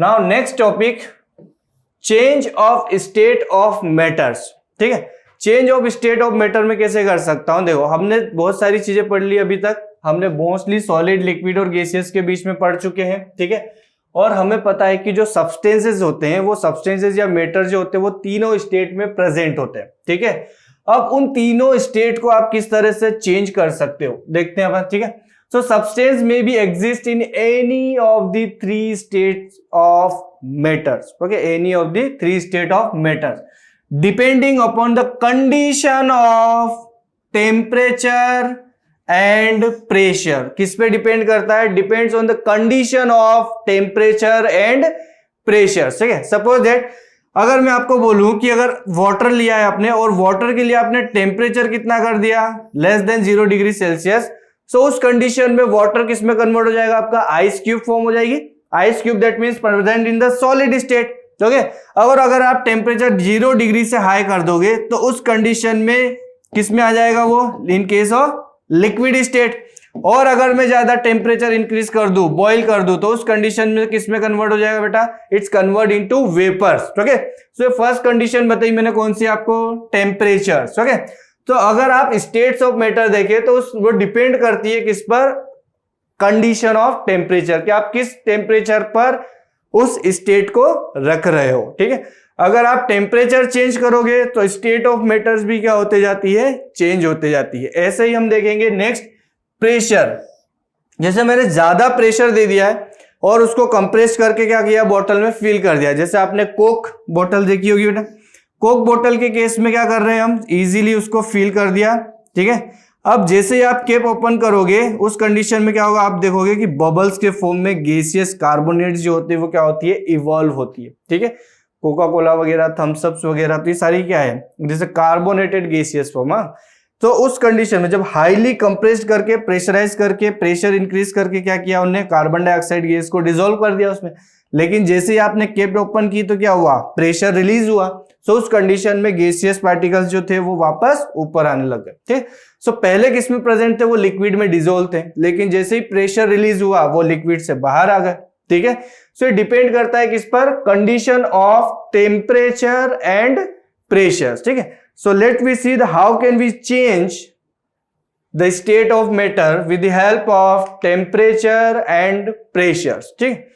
Now next topic, change of state of matters. ठीक है, change of state of matter में कैसे कर सकता हूं। देखो हमने बहुत सारी चीजें पढ़ ली अभी तक, हमने मोस्टली सॉलिड, लिक्विड और गैसियस के बीच में पढ़ चुके हैं। ठीक है, और हमें पता है कि जो सब्सटेंसेस होते हैं, वो सब्सटेंसेस या मैटर जो होते हैं वो तीनों स्टेट में प्रेजेंट होते हैं। ठीक है, अब उन तीनों स्टेट को आप किस तरह से चेंज कर सकते हो देखते हैं अपन। ठीक है, सो सब्सटेंस में be exist in any of the three states of matters. Okay, any of the three state of matters depending upon the condition of temperature and pressure. किस पे डिपेंड करता है? Depends on the condition of temperature and pressure. ठीक है, suppose that अगर मैं आपको बोलूं कि अगर वाटर लिया है आपने और वाटर के लिए आपने टेम्परेचर कितना कर दिया, लेस देन 0 डिग्री सेल्सियस, सो उस कंडीशन में वाटर किस में कन्वर्ट हो जाएगा? आपका आइस क्यूब फॉर्म हो जाएगी। Ice cube that means present in the solid state. Okay, अगर आप टेम्परेचर 0 डिग्री से हाई कर दोगे तो उस कंडीशन में किस में आ जाएगा वो? In case of liquid state. और अगर मैं ज्यादा टेम्परेचर इंक्रीज कर दूं, बॉईल कर दूं, तो उस कंडीशन में किस में कन्वर्ट हो जाएगा बेटा? It's convert into vapours. Okay, so first condition बताई मैंने कौन सी आपको? टेम्परेचर। ओके, तो अगर आप स्टेट्स ऑफ मैटर देखें तो वो डिपेंड करती है किस पर? कंडीशन ऑफ टेम्परेचर, कि आप किस टेम्परेचर पर उस स्टेट को रख रहे हो। ठीक है, अगर आप टेम्परेचर चेंज करोगे तो स्टेट ऑफ मैटर्स भी क्या होते जाती है? चेंज होते जाती है। ऐसे ही हम देखेंगे नेक्स्ट, प्रेशर। जैसे मैंने ज्यादा प्रेशर दे दिया है और उसको कंप्रेस करके क्या किया? बोतल में फिल कर दिया। जैसे आपने कोक बोतल देखी होगी बेटा, कोक बोतल के केस में क्या कर रहे हैं हम? इजीली उसको फिल कर दिया। ठीक है, अब जैसे ही आप कैप ओपन करोगे उस कंडीशन में क्या होगा? आप देखोगे कि बबल्स के फॉर्म में गैसियस कार्बोनेट जो होते हैं वो क्या होती है? इवॉल्व होती है। ठीक है, कोका कोला वगैरह, थम्स अप्स वगैरह, तो ये सारी क्या है? जैसे कार्बोनेटेड गैसियस फॉर्म। तो उस कंडीशन में जब हाईली कंप्रेस्ड करके, प्रेशराइज करके, प्रेशर इंक्रीज करके क्या किया उन्होंने? कार्बन डाइऑक्साइड गैस को डिसॉल्व कर दिया उसमें। लेकिन जैसे ही आपने कैप ओपन की तो क्या हुआ? प्रेशर रिलीज हुआ। सो उस कंडीशन में गैसियस पार्टिकल्स जो थे वो वापस ऊपर आने लगे। ठीक, सो पहले किस में प्रेजेंट थे? वो लिक्विड में डिसॉल्व थे, लेकिन जैसे ही प्रेशर रिलीज हुआ वो लिक्विड से बाहर आ गए। ठीक है, सो ये डिपेंड करता है किस पर? Condition of temperature and pressure. ठीक है, so let we see the how can we change the state of matter with the help of temperature and pressures। ठीक,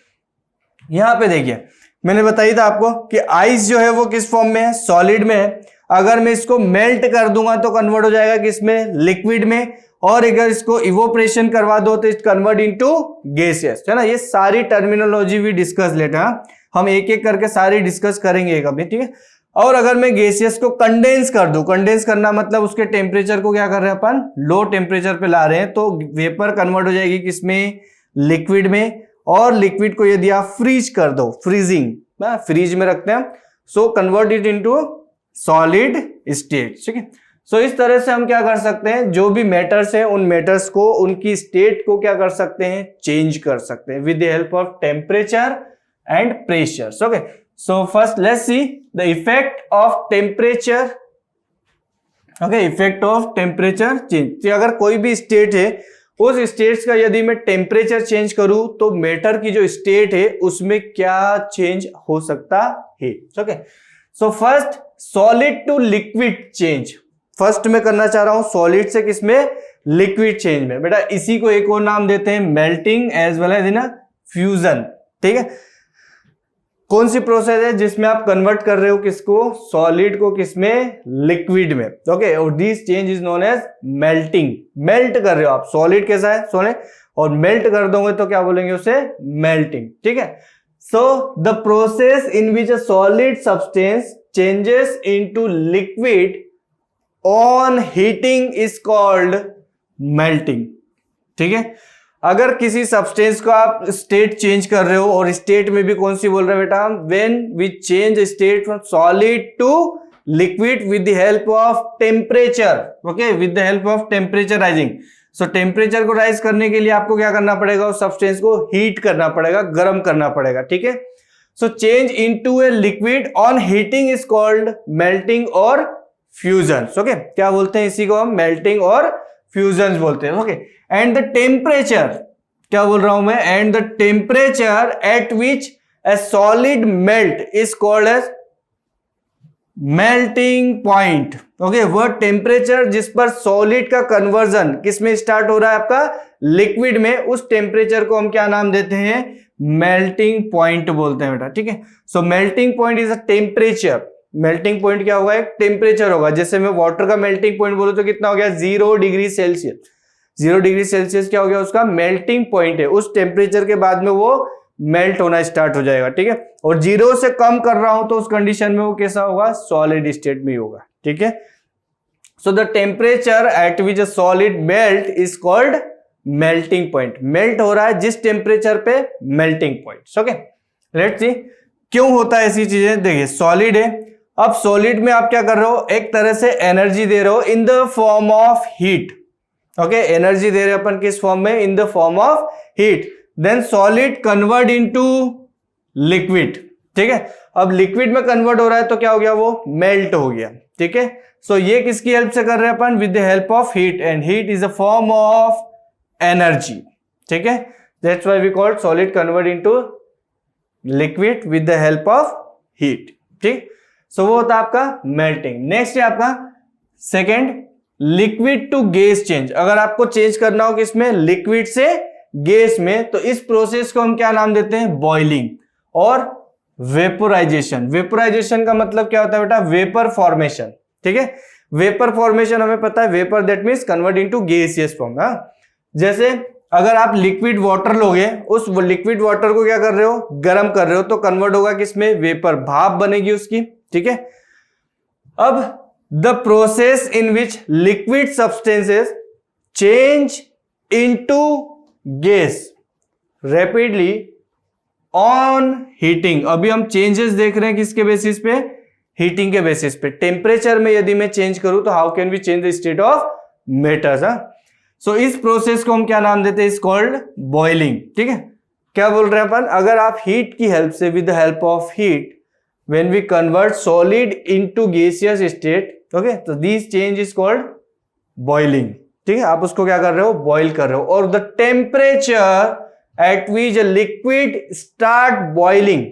यहां पे देखिए मैंने बताई था आपको कि आइस जो है वो किस फॉर्म में है? सॉलिड में है। अगर मैं इसको मेल्ट कर दूंगा तो कन्वर्ट हो जाएगा किसमें? लिक्विड में। और अगर इसको इवोपरेशन करवा दो तो इट कन्वर्ट इनटू गैसियस, है ना। ये सारी टर्मिनोलॉजी भी डिस्कस लेटर, हम एक एक करके सारी डिस्कस करेंगे कभी। ठीक है, और अगर मैं गैसियस को कंडेंस कर दूं, कंडेंस करना मतलब उसके टेम्परेचर को क्या कर रहे हैं अपन? लो टेम्परेचर पे ला रहे हैं, तो वेपर कन्वर्ट हो जाएगी किसमें? लिक्विड में। और लिक्विड को यदि आप फ्रीज कर दो, फ्रीजिंग, फ्रीज में रखते हैं, so convert it into solid state. ठीक है, सो इस तरह से हम क्या कर सकते हैं? जो भी मैटर्स हैं उन मैटर्स को, उनकी स्टेट को क्या कर सकते हैं? चेंज कर सकते हैं with the help of temperature and pressure. Okay, so first let's see the effect of temperature। okay, effect of temperature change। तो अगर कोई भी स्टेट है, उस स्टेट्स का यदि मैं टेम्परेचर चेंज करूं तो मैटर की जो स्टेट है उसमें क्या चेंज हो सकता है। Okay, so first solid to liquid change. First मैं करना चाह रहा हूं सॉलिड से किसमें? लिक्विड चेंज में। बेटा इसी को एक और नाम देते हैं melting as well as in fusion. ठीक है, कौन सी प्रोसेस है जिसमें आप कन्वर्ट कर रहे हो किसको? सॉलिड को किसमें? लिक्विड में। ओके, और this change is known as melting. Melt कर रहे हो आप, सॉलिड कैसा है? सॉलिड, और मेल्ट कर दोगे तो क्या बोलेंगे उसे? मेल्टिंग। ठीक है, सो the process in which a solid substance changes into liquid on heating is called melting. ठीक है, अगर किसी सब्सटेंस को आप स्टेट चेंज कर रहे हो, और स्टेट में भी कौन सी बोल रहे हैं बेटा? When we change state from solid to liquid with the help of temperature. Okay, with the help of temperature rising. So temperature को राइज करने के लिए आपको क्या करना पड़ेगा? उस सब्सटेंस को हीट करना पड़ेगा, गर्म करना पड़ेगा। ठीक है, so change into a liquid on heating is called melting और फ्यूजन। ओके, क्या बोलते हैं इसी को हम? मेल्टिंग और फ्यूजन बोलते हैं। ओके, एंड द टेम्परेचर, क्या बोल रहा हूं मैं? And the temperature at which a solid melt is called as melting point. Okay, वह टेम्परेचर जिस पर सॉलिड का कन्वर्जन किस में स्टार्ट हो रहा है, आपका लिक्विड में, उस टेम्परेचर को हम क्या नाम देते हैं, मेल्टिंग पॉइंट बोलते हैं बेटा। ठीक है, so melting point is a temperature. Melting point क्या होगा, एक टेम्परेचर होगा। जैसे मैं वाटर का मेल्टिंग पॉइंट बोलूं तो कितना हो गया, 0 डिग्री सेल्सियस। 0 डिग्री सेल्सियस क्या हो गया, उसका मेल्टिंग पॉइंट है। उस टेम्परेचर के बाद में वो मेल्ट होना स्टार्ट हो जाएगा। ठीक है, और 0 से कम कर रहा हूं तो उस कंडीशन में वो कैसा होगा, सॉलिड स्टेट में होगा। ठीक है, so the temperature at which a solid melt is called melting point. Melt हो रहा है जिस टेम्परेचर पे, melting point. Okay, let's see क्यों होता है ऐसी चीजें। देखिए सॉलिड है, अब सॉलिड में आप क्या कर रहे हो, एक तरह से एनर्जी दे रहे हो in the form of heat. Okay, energy दे रहे हो अपन किस फॉर्म में, in the form of heat. Then solid convert into liquid. ठीक है, अब लिक्विड में कन्वर्ट हो रहा है तो क्या हो गया, वो मेल्ट हो गया। ठीक है, सो ये किसकी हेल्प से कर रहे हैं अपन, with the help of heat, and heat is a form of energy. ठीक है, that's why we called solid convert into liquid with the help of heat. ठीक, सो वो होता है आपका मेल्टिंग। नेक्स्ट है आपका second, liquid to gas change. अगर आपको चेंज करना हो किसमें, लिक्विड से गैस में, तो इस प्रोसेस को हम क्या नाम देते हैं, बॉइलिंग और वेपोराइजेशन। वेपोराइजेशन का मतलब क्या होता है बेटा, वेपर फॉर्मेशन। ठीक है, वेपर फॉर्मेशन हमें पता है, vapour that means convert into gaseous form. जैसे अगर आप लिक्विड वाटर लोगे, उस लिक्विड वाटर को क्या कर रहे हो, गर्म कर रहे हो, तो कन्वर्ट होगा किसमें, वेपर, भाप बनेगी उसकी। ठीक है, अब the process in which liquid substances change into gas rapidly on heating. अभी हम चेंजेस देख रहे हैं किसके बेसिस पे, हीटिंग के बेसिस पे। टेम्परेचर में यदि मैं चेंज करूं तो how can we change the state of matters. So इस प्रोसेस को हम क्या नाम देते हैं, इज कॉल्ड बॉइलिंग। ठीक है, क्या बोल रहे हैं अपन, अगर आप हीट की हेल्प से, with the help of heat, when we convert solid into gaseous state, okay, तो this change is called boiling. ठीक है, आप उसको क्या कर रहे हो, बॉइल कर रहे हो। और the temperature at which liquid start boiling,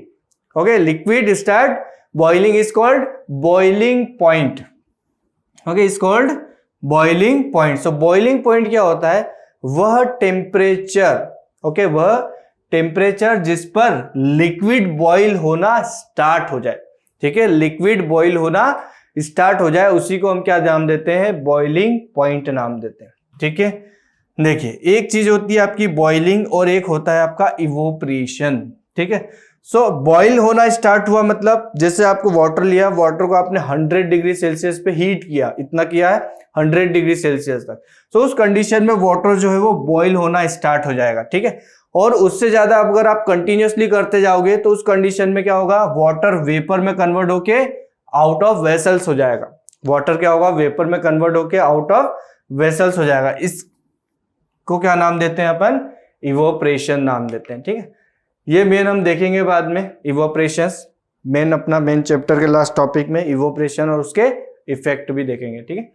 okay, liquid start boiling is called boiling point. Okay, is called boiling point. So boiling point क्या होता है, वह टेम्परेचर, ओके, वह टेम्परेचर जिस पर लिक्विड बॉइल होना स्टार्ट हो जाए। ठीक है, लिक्विड बॉइल होना स्टार्ट हो जाए, उसी को हम क्या नाम देते हैं, बॉइलिंग पॉइंट नाम देते हैं। ठीक है, देखिए एक चीज होती है आपकी बॉइलिंग और एक होता है आपका इवोपरेशन। ठीक है, सो बॉइल होना स्टार्ट हुआ मतलब जैसे आपको वाटर लिया, वाटर को आपने 100 डिग्री सेल्सियस पे हीट किया, इतना किया है 100 डिग्री सेल्सियस तक। सो उस कंडीशन में वाटर जो है वो बॉइल होना स्टार्ट हो जाएगा। ठीक है, और उससे ज्यादा अगर आप कंटिन्यूअसली करते जाओगे तो उस कंडीशन में क्या होगा, वाटर वेपर में कन्वर्ट होके आउट ऑफ वेसल्स हो जाएगा। वाटर क्या होगा, वेपर में कन्वर्ट होके आउट ऑफ वेसल्स हो जाएगा। इसको क्या नाम देते हैं अपन, इवोपरेशन नाम देते हैं। ठीक है, ये मेन हम देखेंगे बाद में, इवोपरेशंस मेन, अपना मेन चैप्टर के लास्ट टॉपिक में इवोपरेशन और उसके इफेक्ट भी देखेंगे। ठीक है,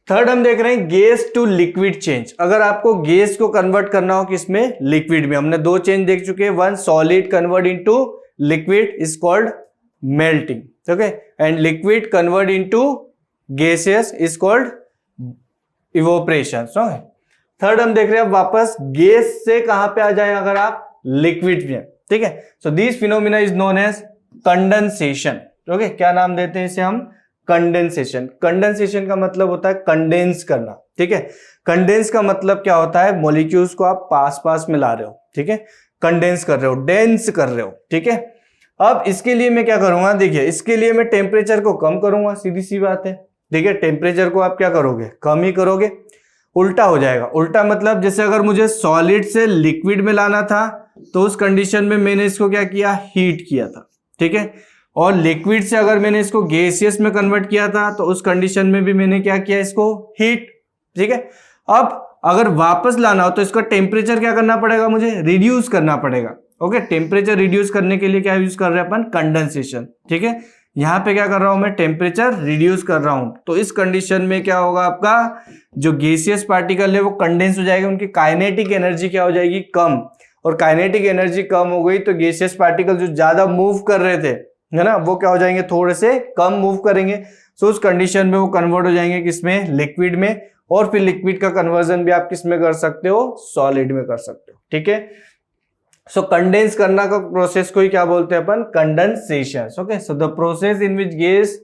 थर्ड हम देख रहे हैं गैस टू लिक्विड चेंज। अगर आपको गैस को कन्वर्ट करना हो किसमें, लिक्विड में, हमने दो चेंज देख चुके हैं, one solid convert into liquid is called melting, okay, and liquid convert into gases is called evaporation. Third हम देख रहे हैं वापस गैस से कहां पे आ जाए, अगर आप लिक्विड में। ठीक है, so this phenomena is known as condensation. Okay, क्या नाम देते हैं इसे हम, कंडेंसेशन। कंडेंसेशन का मतलब होता है कंडेंस करना। ठीक है, कंडेंस का मतलब क्या होता है, मॉलिक्यूल्स को आप पास पास में ला रहे हो। ठीक है, कंडेंस कर रहे हो, डेंस कर रहे हो। ठीक है, अब इसके लिए मैं क्या करूंगा, देखिए इसके लिए मैं टेम्परेचर को कम करूंगा, सीधी सी बात है। ठीक है, टेम्परेचर को आप क्या करोगे, कम ही करोगे। उल्टा हो जाएगा, उल्टा मतलब जैसे अगर मुझे सॉलिड से लिक्विड में लाना था तो उस कंडीशन में मैंने इसको क्या किया, हीट किया था। ठीक है, और लिक्विड से अगर मैंने इसको गैसियस में कन्वर्ट किया था तो उस कंडीशन में भी मैंने क्या किया, इसको हीट। ठीक है, अब अगर वापस लाना हो तो इसका टेम्परेचर क्या करना पड़ेगा, मुझे रिड्यूस करना पड़ेगा। ओके, टेम्परेचर रिड्यूस करने के लिए क्या यूज कर रहे हैं अपन, कंडेंसेशन। ठीक है, यहां पे क्या कर रहा हूं मैं, टेम्परेचर रिड्यूस कर रहा हूं, तो इस कंडीशन में क्या होगा, आपका जो गैसियस पार्टिकल है वो कंडेंस हो जाएगा, उनकी काइनेटिक एनर्जी क्या हो जाएगी, कम, और काइनेटिक एनर्जी कम हो गई तो गैसियस पार्टिकल जो ज्यादा मूव कर रहे थे, है ना, वो क्या हो जाएंगे, थोड़े से कम मूव करेंगे। सो उस कंडीशन में वो कन्वर्ट हो जाएंगे किसमें, लिक्विड में, और फिर लिक्विड का कन्वर्जन भी आप किस में कर सकते हो, सॉलिड में कर सकते हो। ठीक है, सो कंडेंस करना का प्रोसेस को ही क्या बोलते हैं अपन, condensation. Okay, so the process in which gas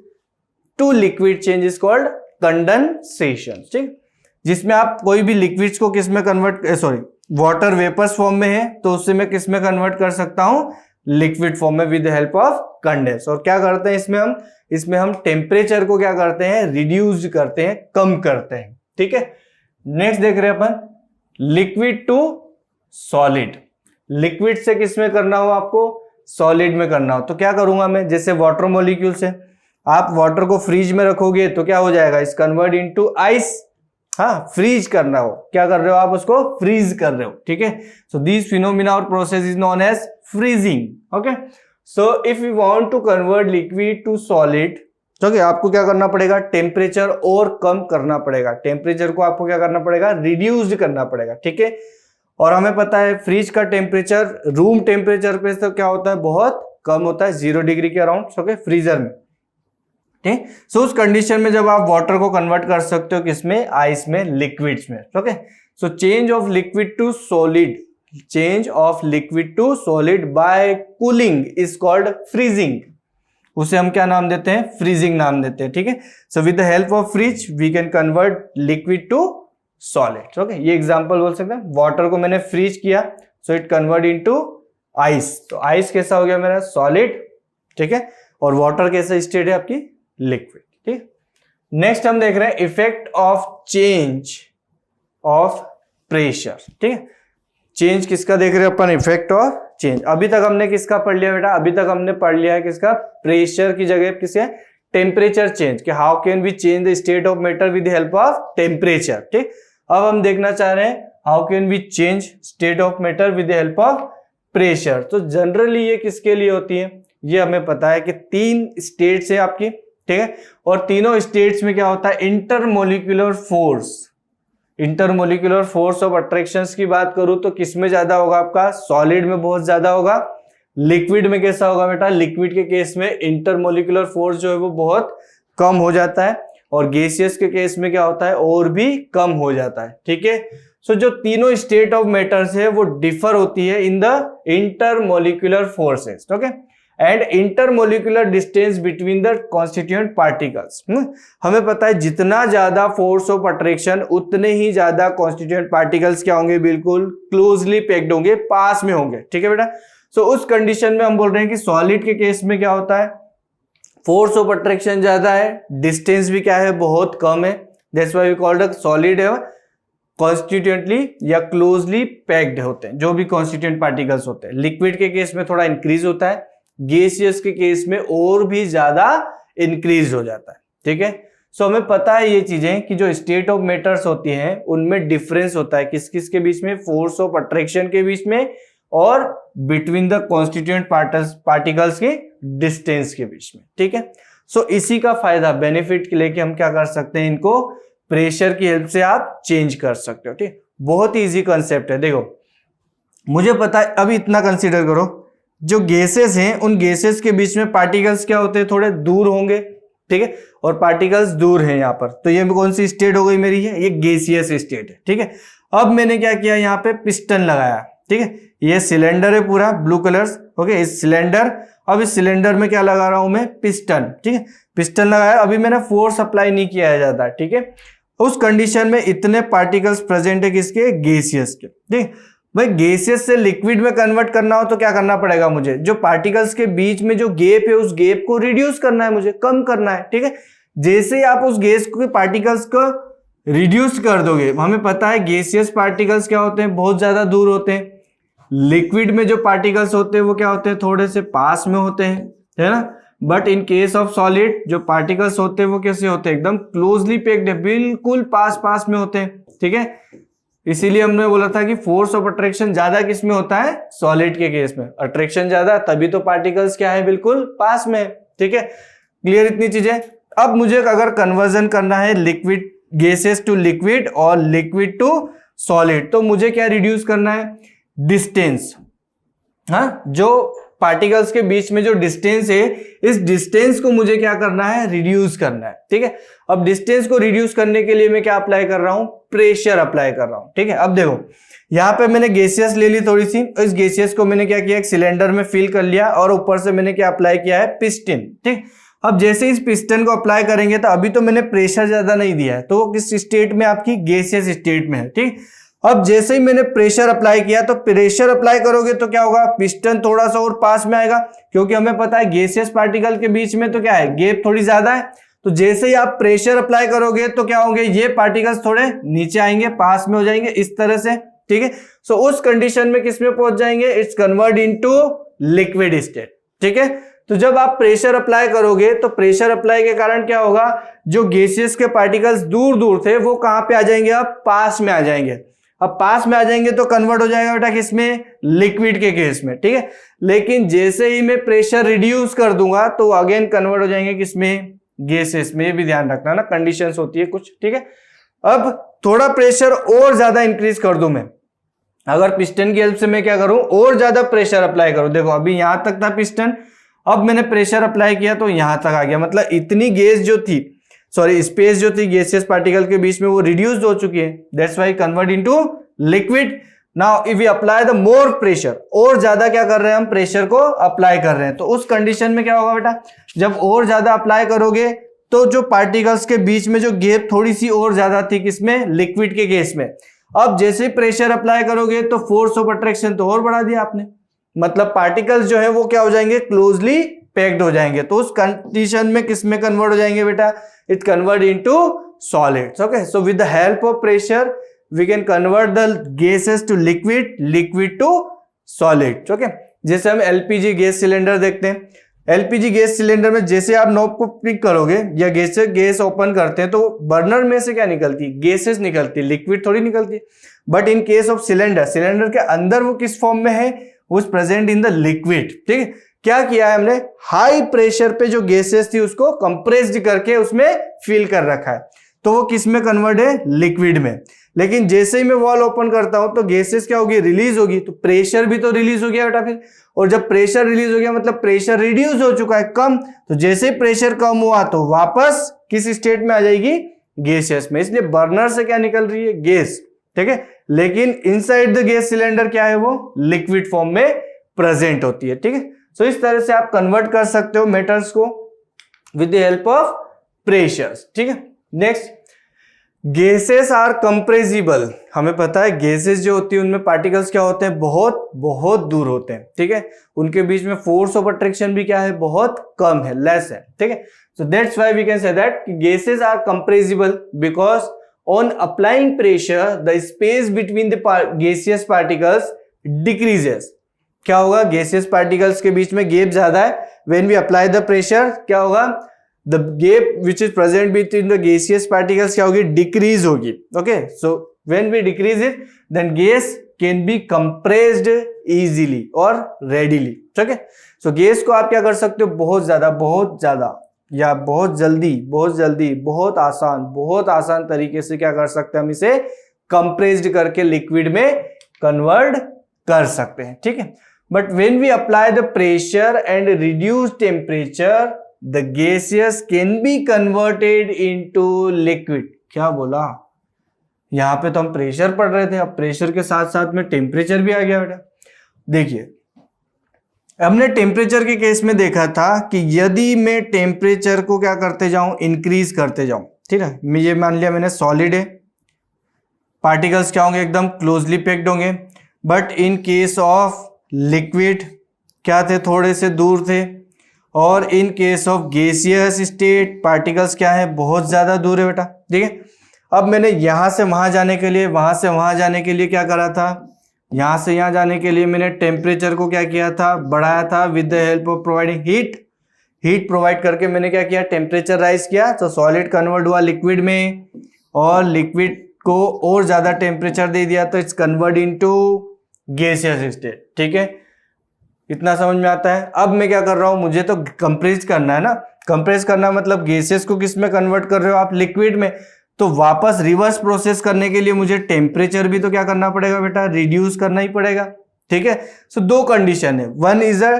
to liquid change is called condensation. ठीक, जिसमें आप कोई भी लिक्विड्स को किस में convert, sorry water vapours form में है तो उससे मैं किस में कन्वर्ट कर सकता हूं, लिक्विड फॉर्म में with the help of condense. और क्या करते हैं इसमें हम टेम्परेचर को क्या करते हैं, रिड्यूस करते हैं, कम करते हैं। ठीक है, नेक्स्ट देख रहे हैं अपन लिक्विड टू सॉलिड। लिक्विड से किस में करना हो आपको, सॉलिड में करना हो तो क्या करूंगा मैं, जैसे वाटर मॉलिक्यूल से आप वाटर को फ्रीज में रखोगे तो क्या हो जाएगा, इस कन्वर्ट इनटू आइस। हाँ, फ्रीज करना हो, क्या कर रहे हो आप, उसको फ्रीज कर रहे हो। ठीक है, सो दिस फिनोमिना और process is known as freezing. Okay, so if you want to convert liquid to solid तो क्या आपको क्या करना पड़ेगा, टेम्परेचर और कम करना पड़ेगा, टेम्परेचर को आपको क्या करना पड़ेगा, रिड्यूस करना पड़ेगा। ठीक है, और हमें पता है फ्रिज का टेम्परेचर रूम टेम्परेचर पे तो क्या होता है, बहुत कम होता है, 0 डिग्री के अराउंड। ओके, फ्रीजर में। ठीक, सो उस कंडीशन में जब आप वाटर को कन्वर्ट कर सकते हो किसमें, आइस में, लिक्विड्स में। Okay, so change of liquid to solid, change of liquid to solid by cooling is called freezing. उसे हम क्या नाम देते हैं, फ्रीजिंग नाम देते हैं। ठीक है, so with the help of fridge we can convert liquid to solid. Okay, ये एग्जांपल बोल सकते हैं, वाटर को मैंने फ्रीज किया so it convert into ice, तो आइस कैसा हो गया मेरा, सॉलिड। ठीक है, और वाटर कैसा स्टेट है आपकी, लिक्विड। ठीक, नेक्स्ट हम देख रहे हैं effect of change of pressure. ठीक है, चेंज किसका देख रहे हैं अपन, इफेक्ट ऑफ चेंज। अभी तक हमने किसका पढ़ लिया बेटा, अभी तक हमने पढ़ लिया है किसका, प्रेशर की जगह किसका, टेम्परेचर चेंज, कि how can we change the state of matter with the help of temperature. ठीक, अब हम देखना चाह रहे हैं how can we change state of matter with the help of pressure. तो जनरली ये किसके लिए होती है, ये हमें पता है कि 3 स्टेट्स है आपकी। ठीक है, और तीनों स्टेट्स में क्या होता है, intermolecular force. Intermolecular force of attraction की बात करूं तो किसमें ज्यादा होगा आपका, सॉलिड में बहुत ज्यादा होगा। लिक्विड में कैसा होगा बेटा, लिक्विड के केस में इंटरमोलिकुलर फोर्स जो है वो बहुत कम हो जाता है, और गैसियस के केस में क्या होता है, और भी कम हो जाता है। ठीक है, सो जो तीनों स्टेट ऑफ मैटर्स है वो डिफर होती है in the intermolecular forces. Okay, and intermolecular distance between the constituent particles. हमें पता है जितना ज्यादा फोर्स ऑफ अट्रैक्शन उतने ही ज्यादा कॉन्स्टिट्यूएंट पार्टिकल्स क्या होंगे, बिल्कुल क्लोजली पैक्ड होंगे, पास में होंगे। ठीक है बेटा, सो उस कंडीशन में हम बोल रहे हैं कि सॉलिड के केस में क्या होता है, फोर्स ऑफ अट्रैक्शन ज्यादा है, डिस्टेंस भी क्या है, बहुत कम है, that's why we called it solid है, कॉन्स्टिट्यूएंटली या क्लोजली पैक्ड होते हैं जो भी कॉन्स्टिट्यूएंट पार्टिकल्स होते हैं। लिक्विड के केस में थोड़ा इंक्रीज होता है, गैसियस के केस में और भी ज्यादा इंक्रीज हो जाता है। ठीक है, सो हमें पता है ये चीजें कि जो स्टेट ऑफ मैटर्स होती हैं उनमें डिफरेंस होता है किस किस के बीच में, फोर्स ऑफ अट्रैक्शन के बीच में और बिटवीन द कॉन्स्टिट्यूएंट पार्टिकल्स के डिस्टेंस के बीच में। ठीक है, सो इसी का फायदा, बेनिफिट के लेके हम क्या कर सकते हैं, इनको प्रेशर की हेल्प से आप चेंज कर सकते हो। ठीक, बहुत ही इजी कंसेप्ट है। देखो मुझे पता है, अभी इतना कंसीडर करो, जो गैसेस हैं उन गैसेस के बीच में पार्टिकल्स क्या होते हैं, थोड़े दूर होंगे। ठीक है, और पार्टिकल्स दूर हैं यहाँ पर, तो ये कौन सी स्टेट हो गई मेरी, है ये गैसियस स्टेट है। ठीक है, अब मैंने क्या किया, यहाँ पे पिस्टन लगाया। ठीक है, ये सिलेंडर है पूरा ब्लू कलर्स। ओके, इस सिलेंडर, अब इस सिलेंडर में क्या लगा रहा हूं मैं, पिस्टन। ठीक है, पिस्टन लगाया, अभी मैंने फोर्स अप्लाई नहीं किया जाता। ठीक है, उस कंडीशन में इतने पार्टिकल्स प्रेजेंट है किसके, गैसियस के। ठीक, भाई गैसियस से लिक्विड में कन्वर्ट करना हो तो क्या करना पड़ेगा मुझे, जो पार्टिकल्स के बीच में जो गैप है उस गैप को रिड्यूस करना है, मुझे कम करना है। ठीक है, जैसे ही आप उस गैस के पार्टिकल्स को रिड्यूस कर दोगे, हमें पता है गैसियस पार्टिकल्स क्या होते हैं, बहुत ज्यादा दूर होते हैं। लिक्विड में जो पार्टिकल्स होते हैं वो क्या होते हैं, थोड़े से पास में होते हैं, है ना। But in case of solid जो पार्टिकल्स होते हैं वो कैसे होते हैं, एकदम क्लोजली पैक्ड है, बिल्कुल पास पास में होते हैं। ठीक है, इसीलिए हमने बोला था कि फोर्स ऑफ अट्रैक्शन ज्यादा किस में होता है, सॉलिड के केस में। अट्रैक्शन ज्यादा तभी तो पार्टिकल्स क्या है, बिल्कुल पास में। ठीक है, क्लियर इतनी चीजें। अब मुझे अगर कन्वर्जन करना है लिक्विड गैसेस टू लिक्विड और लिक्विड टू सॉलिड, तो मुझे क्या रिड्यूस करना है, डिस्टेंस, हाँ, जो पार्टिकल्स के बीच में जो डिस्टेंस है, इस डिस्टेंस को मुझे क्या करना है, रिड्यूस करना है। ठीक है, अब डिस्टेंस को रिड्यूस करने के लिए मैं क्या अप्लाई कर रहा हूं, प्रेशर अप्लाई कर रहा हूं। ठीक है, अब देखो यहां पे मैंने गैसियस ले ली थोड़ी सी, इस गैसियस को मैंने क्या किया, एक सिलेंडर में फिल कर लिया और ऊपर से मैंने क्या अप्लाई किया है, पिस्टन। ठीक, अब जैसे इस पिस्टन को अप्लाई करेंगे तो अभी तो मैंने प्रेशर ज्यादा नहीं दिया है, तो वो किस स्टेट में, आपकी गैसियस स्टेट में है। ठीक, अब जैसे ही मैंने प्रेशर अप्लाई किया, तो प्रेशर अप्लाई करोगे तो क्या होगा, पिस्टन थोड़ा सा और पास में आएगा, क्योंकि हमें पता है गैसियस पार्टिकल के बीच में तो क्या है, गैप थोड़ी ज्यादा है। तो जैसे ही आप प्रेशर अप्लाई करोगे तो क्या होंगे, ये पार्टिकल्स थोड़े नीचे आएंगे, पास में हो जाएंगे इस तरह से। ठीक है, सो उस कंडीशन में किस में पहुंच जाएंगे, it's convert into liquid state. ठीक है, तो जब आप प्रेशर अप्लाई करोगे तो प्रेशर अप्लाई के कारण क्या होगा, जो गैसियस के पार्टिकल्स दूर दूर थे वो कहां पे आ जाएंगे, अब पास में आ जाएंगे। अब पास में आ जाएंगे तो कन्वर्ट हो जाएगा बेटा किसमें, लिक्विड के केस में। ठीक है, लेकिन जैसे ही मैं प्रेशर रिड्यूस कर दूंगा तो अगेन कन्वर्ट हो जाएंगे किसमें, गैसेस में। ये भी ध्यान रखना ना, कंडीशंस होती है कुछ। ठीक है, अब थोड़ा प्रेशर और ज्यादा इंक्रीज कर दूं मैं, अगर पिस्टन की हेल्प से मैं क्या करूं, और ज्यादा प्रेशर अप्लाई करूं। देखो अभी यहां तक था पिस्टन, अब मैंने प्रेशर अप्लाई किया तो यहां तक आ गया, मतलब इतनी गैस जो थी, सॉरी स्पेस जो थी गैसियस पार्टिकल के बीच में, वो रिड्यूस्ड हो चुकी है। That's why convert into liquid. Now if we apply the more pressure, और ज्यादा क्या कर रहे हैं हम, प्रेशर को अप्लाई कर रहे हैं, तो उस कंडीशन में क्या होगा बेटा, जब और ज्यादा अप्लाई करोगे तो जो पार्टिकल्स के बीच में जो गैप थोड़ी सी और ज्यादा थी किसमें, लिक्विड के केस में, अब जैसे प्रेशर अप्लाई करोगे तो फोर्स ऑफ अट्रैक्शन तो और बढ़ा दिया आपने, मतलब पार्टिकल्स जो है वो क्या हो जाएंगे, क्लोजली पैक्ड हो जाएंगे। तो उस कंडीशन में किसमें कन्वर्ट हो जाएंगे बेटा, it convert into solids. Okay, so with the help of pressure we can convert the gases to liquid, liquid to solid. Okay, जैसे हम एलपीजी गैस सिलेंडर देखते हैं, एलपीजी गैस सिलेंडर में जैसे आप नॉब को क्लिक करोगे या गैस ओपन करते हैं तो बर्नर में से क्या निकलती है, गैसेस निकलती है, लिक्विड थोड़ी निकलती है। But in case of cylinder, cylinder के अंदर वो किस फॉर्म में है, वो प्रेजेंट इन द लिक्विड। ठीक है, क्या किया है हमने, हाई प्रेशर पे जो गैसेस थी उसको कंप्रेस्ड करके उसमें फिल कर रखा है, तो वो किस में कन्वर्ट है, लिक्विड में। लेकिन जैसे ही मैं वॉल ओपन करता हूं तो गैसेस क्या होगी, रिलीज होगी, तो प्रेशर भी तो रिलीज हो गया बेटा फिर, और जब प्रेशर रिलीज हो गया मतलब प्रेशर रिड्यूस हो चुका है, कम, तो जैसे ही प्रेशर कम हुआ तो वापस किस स्टेट में आ जाएगी, गैसेस में। इसलिए बर्नर से क्या निकल रही है, गैस। ठीक है, लेकिन इनसाइड द गैस सिलेंडर क्या है, वो लिक्विड फॉर्म में प्रेजेंट होती है। ठीक है, सो इस तरह से आप कन्वर्ट कर सकते हो मेटल्स को with the help of pressures. ठीक है, नेक्स्ट, गैसेस आर कंप्रेसिबल। हमें पता है गैसेस जो होती है उनमें पार्टिकल्स क्या होते हैं, बहुत बहुत दूर होते हैं। ठीक है, उनके बीच में फोर्स ऑफ अट्रैक्शन भी क्या है, बहुत कम है, लेस है। ठीक है, so that's why we can say that gases are compressible because on applying pressure the space between the gaseous particles decreases. क्या होगा, गैसियस पार्टिकल्स के बीच में गैप ज्यादा है, when we apply the pressure क्या होगा, the gap which is present between the gaseous particles क्या होगी, डिक्रीज होगी। Okay, so when we decrease it then gas can be compressed easily और readily। ठीक है, सो गैस को आप क्या कर सकते हो, बहुत ज्यादा या बहुत जल्दी बहुत आसान तरीके से क्या कर सकते हैं, हम इसे कंप्रेस्ड करके लिक्विड में कन्वर्ट कर सकते हैं। ठीक है, but when we apply the pressure and reduce temperature the gaseous can be converted into liquid। क्या बोला, यहां पे तो हम प्रेशर पढ़ रहे थे, अब प्रेशर के साथ साथ में टेम्परेचर भी आ गया बेटा। देखिए हमने टेम्परेचर के केस में देखा था कि यदि मैं टेम्परेचर को क्या करते जाऊं, इंक्रीज करते जाऊं। ठीक है, मैं ये मान लिया मैंने सॉलिड है, पार्टिकल्स क्या होंगे, एकदम क्लोजली पैक्ड होंगे। But in case of liquid क्या थे, थोड़े से दूर थे, और in case of gaseous state particles क्या है, बहुत ज्यादा दूर है बेटा। ठीक है, अब मैंने यहां से वहां जाने के लिए, वहां से वहां जाने के लिए क्या करा था, यहां से यहां जाने के लिए मैंने टेम्परेचर को क्या किया था, बढ़ाया था with the help of providing heat provide करके मैंने क्या किया, टेम्परेचर राइज किया, तो सॉलिड कन्वर्ट हुआ लिक्विड में, और लिक्विड को और ज्यादा टेम्परेचर दे दिया तो it's convert into gaseous state. ठीक है, इतना समझ में आता है। अब मैं क्या कर रहा हूं, मुझे तो कंप्रेस करना है ना, कंप्रेस करना मतलब गैसेस को किस में कन्वर्ट कर रहे हो आप, लिक्विड में, तो वापस रिवर्स प्रोसेस करने के लिए मुझे टेम्परेचर भी तो क्या करना पड़ेगा बेटा, रिड्यूस करना ही पड़ेगा। ठीक है। सो दो कंडीशन है, one is a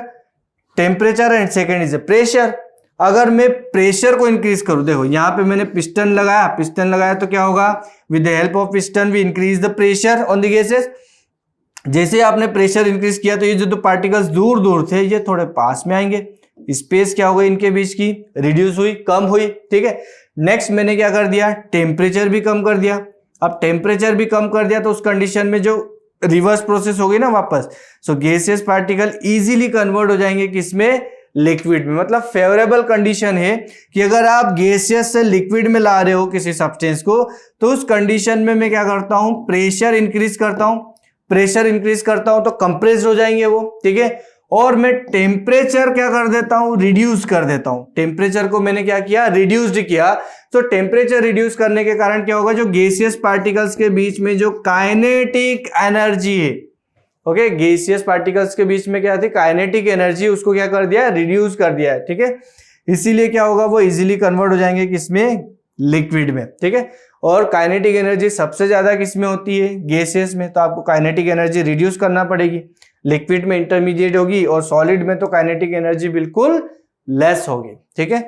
temperature and second is a pressure. अगर मैं प्रेशर को इंक्रीज करूं, देखो यहां पे मैंने पिस्टन लगाया तो क्या होगा, with the help of piston we increase the pressure on the gases. जैसे आपने प्रेशर इंक्रीज किया तो ये जो दो पार्टिकल्स दूर दूर थे ये थोड़े पास में आएंगे, स्पेस क्या हो गई इनके बीच की, रिड्यूस हुई, कम हुई, ठीक है। नेक्स्ट मैंने क्या कर दिया, टेम्परेचर भी कम कर दिया। अब टेम्परेचर भी कम कर दिया तो उस कंडीशन में जो रिवर्स प्रोसेस हो गई ना वापस, सो गैसियस पार्टिकल इजीली कन्वर्ट हो जाएंगे किसमें, लिक्विड में। मतलब फेवरेबल कंडीशन है कि अगर आप गैसियस से लिक्विड में ला रहे हो किसी सब्सटेंस को, तो उस कंडीशन में मैं क्या करता हूं, प्रेशर इंक्रीज करता हूं तो कंप्रेस्ड हो जाएंगे वो, ठीक है। और मैं टेम्परेचर क्या कर देता हूं, रिड्यूस कर देता हूं। टेम्परेचर को मैंने क्या किया, रिड्यूस्ड किया। तो टेम्परेचर रिड्यूस करने के कारण क्या होगा, जो गैसियस पार्टिकल्स के बीच में जो काइनेटिक एनर्जी है, ओके, गैसियस पार्टिकल्स के बीच में क्या थी, काइनेटिक एनर्जी, उसको क्या कर दिया, रिड्यूस कर दिया है, ठीक है। इसीलिए क्या होगा, वो इजीली कन्वर्ट हो जाएंगे किसमें, लिक्विड में, ठीक है। और काइनेटिक एनर्जी सबसे ज्यादा किसमें होती है, गैसेस में, तो आपको काइनेटिक एनर्जी रिड्यूस करना पड़ेगी। लिक्विड में इंटरमीडिएट होगी और सॉलिड में तो काइनेटिक एनर्जी बिल्कुल लेस होगी, ठीक है।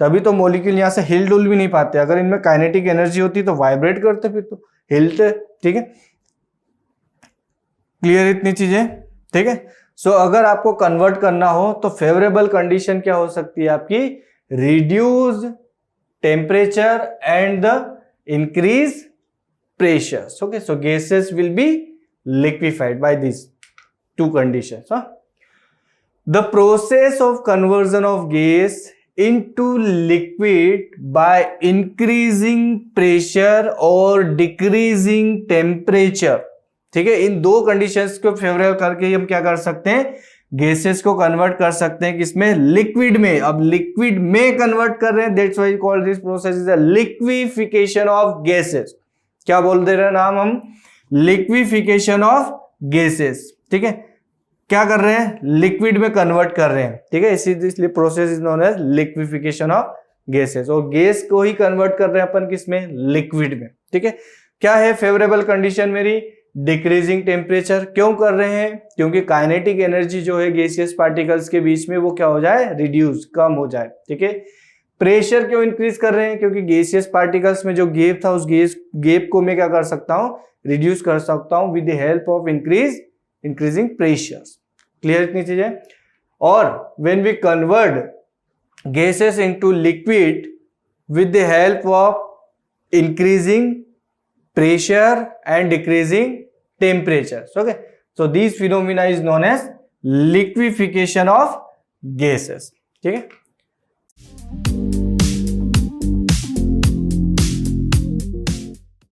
तभी तो मॉलिक्यूल यहां से हिल डुल भी नहीं पाते, अगर इनमें काइनेटिक एनर्जी होती तो वाइब्रेट करते, फिर तो हिलते, ठीक है। क्लियर इतनी चीजें, ठीक है। सो अगर आपको कन्वर्ट करना हो तो फेवरेबल कंडीशन क्या हो सकती है आपकी, reduce temperature and the increase pressures, okay, so gases will be liquefied by these two conditions, the process of conversion of gas into liquid by increasing pressure or decreasing temperature, ठीक है। इन दो conditions को favourable करके हम क्या कर सकते हैं, गैसेस को कन्वर्ट कर सकते हैं किसमें, लिक्विड में। अब लिक्विड में कन्वर्ट कर रहे हैं, that's why called this process is a liquefaction of gases. क्या बोल दे रहे हैं नाम हम, लिक्विफिकेशन ऑफ गैसेस, ठीक है। क्या कर रहे हैं, लिक्विड में कन्वर्ट कर रहे हैं, ठीक है। इसलिए process is known as liquefaction of gases, और गैस को ही कन्वर्ट कर रहे हैं अपन किसमें, लिक्विड में, ठीक है। क्या है फेवरेबल कंडीशन मेरी, डिक्रीजिंग टेम्परेचर। क्यों कर रहे हैं, क्योंकि काइनेटिक एनर्जी जो है गैसियस पार्टिकल्स के बीच में वो क्या हो जाए, रिड्यूस, कम हो जाए, ठीक है। प्रेशर क्यों इंक्रीज कर रहे हैं, क्योंकि गैसियस पार्टिकल्स में जो गैप था उस गैप को मैं क्या कर सकता हूं, रिड्यूस कर सकता हूं with the help of increasing pressure. Clear इतनी चीजें। और when we convert gases into liquid with the help of increasing pressure and decreasing temperature, okay, so these phenomena is known as liquefaction of gases, ठीक है।